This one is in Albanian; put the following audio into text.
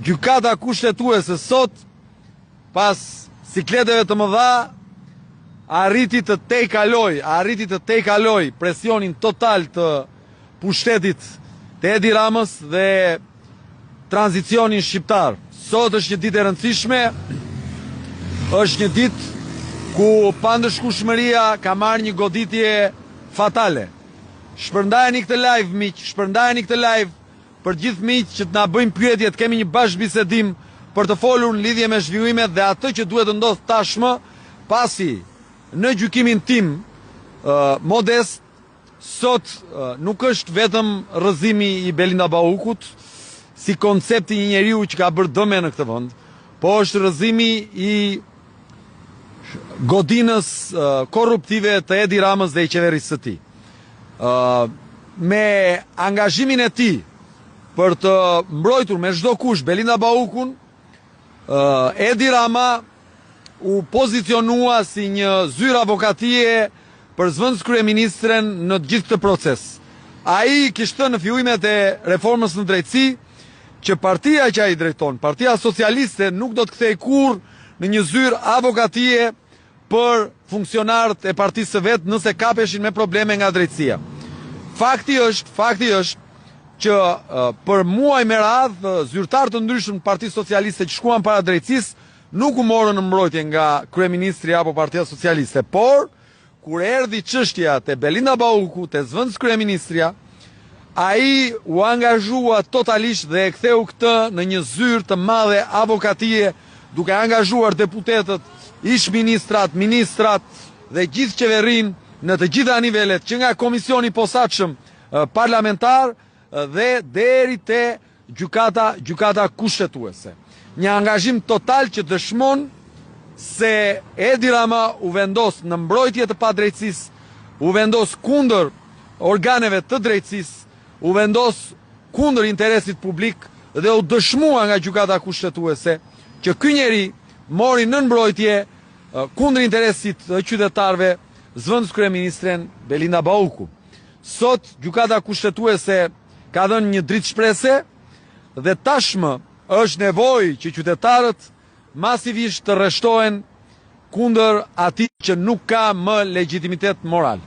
gjykata kushtetuese sot, pas sikleteve të mëdha, arriti të tejkaloj presionin total të pushtetit të Edi Ramës dhe tranzicionin shqiptar. Sot është një ditë e rëndësishme, është një ditë ku pandëshkushmëria ka marrë një goditje fatale. Shpërndajeni këtë live, miq, shpërndajeni këtë live për gjithë miq që të na bëjmë pyetje, të kemi një bashkëbisedim për të folur në lidhje me zhvillimet dhe atë që duhet të ndodhë tashmë, pasi në gjykimin tim modest, sot nuk është vetëm rrëzimi i Belinda Baukut si koncepti një njeriu që ka bërë dëme në këtë vend, po është rrëzimi i godinës korruptive të Edi Ramës dhe i qeverisë së tij. Me angazhimin e tij për të mbrojtur me çdo kush Belinda Baukun, Edi Rama u pozicionua si një zyrë avokatie për zvendës kryeministren në gjithë këtë proces. Ai kishte thënë në fillimet e reformës në drejtësi që partia që ai drejton, Partia Socialiste, nuk do të kthej kurrë në një zyrë avokatie për funksionarët e partisë së vet nëse kapeshin me probleme nga drejtësia. Fakti është që për muaj me radhë zyrtarë të ndryshëm të Partisë Socialiste që shkuan para drejtësisë nuk u morën në mbrojtje nga kryeministri apo Partia Socialiste, por kur erdhi çështja te Belinda Bauku, te zvendës kryeministria, ai u angazhua totalisht dhe e ktheu këtë në një zyrë të madhe avokatie, duke angazhuar deputetët, ish-ministrat, ministrat dhe gjithë qeverinë në të gjitha nivelet, që nga komisioni posaçëm parlamentar dhe deri te gjykata kushtetuese. Një angazhim total që dëshmon se Edi Rama u vendos në mbrojtje të padrejtësisë, u vendos kundër organeve të drejtësisë, u vendos kundër interesit publik dhe u dëshmua nga gjykata kushtetuese që ky njeri mori në mbrojtje kundër interesit të qytetarëve zvendës kryeministren Belinda Bauku. Sot gjykata kushtetuese ka dhënë një dritë shprese dhe tashmë është nevojë që qytetarët masivisht të rreshtohen kundër atij që nuk ka më legjitimitet moral.